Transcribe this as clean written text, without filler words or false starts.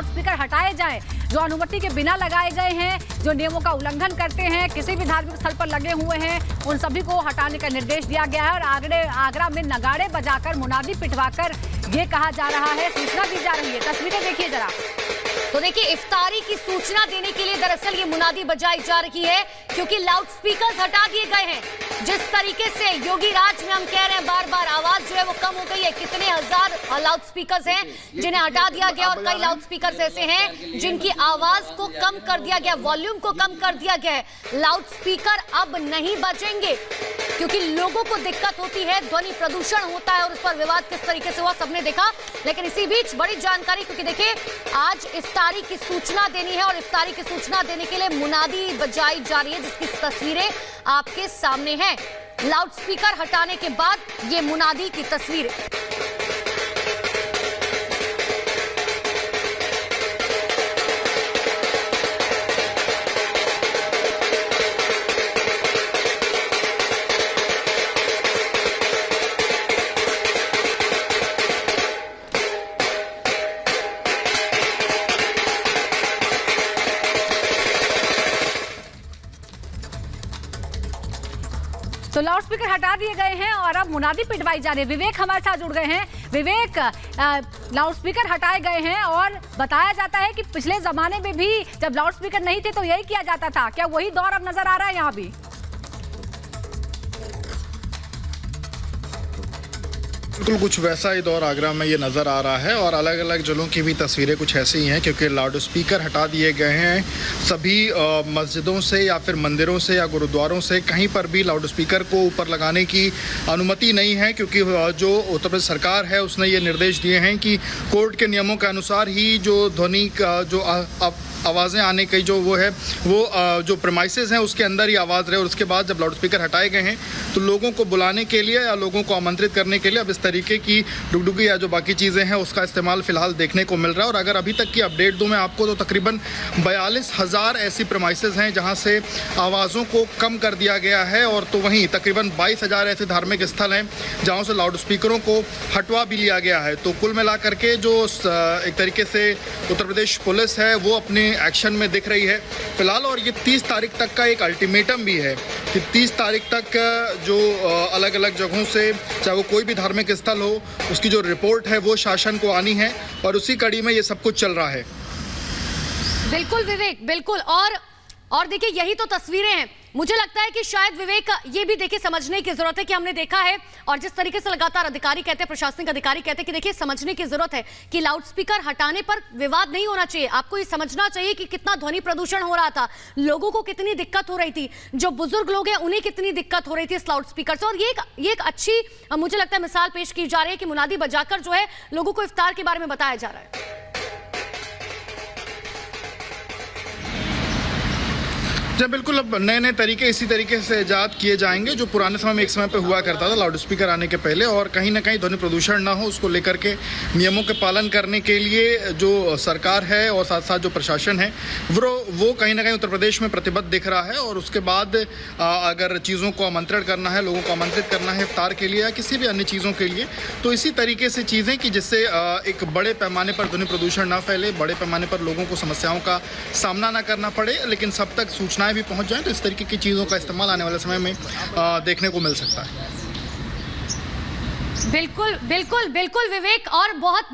Loud speaker हटाए जाएं जो अनुमति के बिना लगाए गए हैं, जो नियमों का उल्लंघन करते हैं, किसी भी धार्मिक स्थल पर लगे हुए हैं, उन सभी को हटाने का निर्देश दिया गया है। और आगरा में नगाड़े बजाकर मुनादी पिटवाकर ये कहा जा रहा है, सूचना दी जा रही है। तस्वीरें देखिए जरा। तो देखिए, इफ्तारी की सूचना देने के लिए दरअसल ये मुनादी बजाई जा रही है क्योंकि लाउड स्पीकर्स हटा दिए गए हैं। जिस तरीके से योगी राज में हम कह रहे हैं बार बार आवाज जो है वो कम हो गई है, कितने हजार लाउड स्पीकर्स हैं जिन्हें हटा दिया गया और कई लाउड स्पीकर्स ऐसे हैं जिनकी आवाज को कम कर दिया गया, वॉल्यूम को कम कर दिया गया है। लाउड स्पीकर अब नहीं बजेंगे क्योंकि लोगों को दिक्कत होती है, ध्वनि प्रदूषण होता है और उस पर विवाद किस तरीके से हुआ सबने देखा। लेकिन इसी बीच बड़ी जानकारी, क्योंकि देखिए आज इफ्तारी की सूचना देनी है और इफ्तारी की सूचना देने के लिए मुनादी बजाई जा रही है जिसकी तस्वीरें आपके सामने हैं। लाउड स्पीकर हटाने के बाद ये मुनादी की तस्वीर। तो लाउड स्पीकर हटा दिए गए हैं और अब मुनादी पिटवाई जा रही है। विवेक हमारे साथ जुड़ गए हैं। विवेक, लाउड स्पीकर हटाए गए हैं और बताया जाता है कि पिछले जमाने में भी जब लाउड स्पीकर नहीं थे तो यही किया जाता था, क्या वही दौर अब नजर आ रहा है यहाँ भी? बिल्कुल कुछ वैसा ही दौर आगरा में ये नज़र आ रहा है और अलग अलग जगहों की भी तस्वीरें कुछ ऐसी ही हैं क्योंकि लाउड स्पीकर हटा दिए गए हैं। सभी मस्जिदों से या फिर मंदिरों से या गुरुद्वारों से कहीं पर भी लाउड स्पीकर को ऊपर लगाने की अनुमति नहीं है क्योंकि जो उत्तर प्रदेश सरकार है उसने ये निर्देश दिए हैं कि कोर्ट के नियमों के अनुसार ही जो ध्वनि का जो आवाज़ें आने की जो वो है वो जो प्रेमाइसेस हैं उसके अंदर ही आवाज़ रहे। और उसके बाद जब लाउड स्पीकर हटाए गए हैं तो लोगों को बुलाने के लिए या लोगों को आमंत्रित करने के लिए अब इस तरीके की डुगडुगी या जो बाकी चीज़ें हैं उसका इस्तेमाल फिलहाल देखने को मिल रहा है। और अगर अभी तक की अपडेट दूं मैं आपको तो तकरीबन 42,000 ऐसी प्रेमाइसेस हैं जहां से आवाज़ों को कम कर दिया गया है और तो वहीं तकरीबन 22,000 ऐसे धार्मिक स्थल हैं जहां से लाउड स्पीकरों को हटवा भी लिया गया है। तो कुल मिला करके जो एक तरीके से उत्तर प्रदेश पुलिस है वो अपने एक्शन में दिख रही है फिलहाल। और ये 30 तारीख तक का एक अल्टीमेटम भी है कि 30 तारीख तक जो अलग अलग जगहों से चाहे वो कोई भी धार्मिक स्थल हो उसकी जो रिपोर्ट है वो शासन को आनी है और उसी कड़ी में ये सब कुछ चल रहा है। बिल्कुल विवेक, बिल्कुल। और देखिए यही तो तस्वीरें हैं। मुझे लगता है कि शायद विवेक ये भी देखिए समझने की जरूरत है कि हमने देखा है और जिस तरीके से लगातार अधिकारी कहते हैं, प्रशासनिक अधिकारी कहते हैं कि देखिए समझने की जरूरत है कि लाउड स्पीकर हटाने पर विवाद नहीं होना चाहिए। आपको ये समझना चाहिए कि कितना ध्वनि प्रदूषण हो रहा था, लोगों को कितनी दिक्कत हो रही थी, जो बुजुर्ग लोग हैं उन्हें कितनी दिक्कत हो रही थी इस लाउड स्पीकर से। और ये एक अच्छी मुझे लगता है मिसाल पेश की जा रही है कि मुनादी बजाकर जो है लोगों को इफ्तार के बारे में बताया जा रहा है। जब बिल्कुल अब नए नए तरीके इसी तरीके से ईजाद किए जाएंगे जो पुराने समय में एक समय पे हुआ करता था लाउड स्पीकर आने के पहले। और कहीं ना कहीं ध्वनि प्रदूषण ना हो उसको लेकर के नियमों के पालन करने के लिए जो सरकार है और साथ साथ जो प्रशासन है वो कहीं ना कहीं उत्तर प्रदेश में प्रतिबद्ध दिख रहा है। और उसके बाद अगर चीज़ों को आमंत्रण करना है, लोगों को आमंत्रित करना है इफ्तार के लिए या किसी भी अन्य चीज़ों के लिए, तो इसी तरीके से चीज़ें कि जिससे एक बड़े पैमाने पर ध्वनि प्रदूषण ना फैले, बड़े पैमाने पर लोगों को समस्याओं का सामना ना करना पड़े, लेकिन सब तक सूचनाएं भी पहुंच जाएं। तो इस तरीके की चीज़ों का इस्तेमाल आने वाले समय में देखने को मिल सकता है। बिल्कुल बिल्कुल बिल्कुल विवेक। और बहुत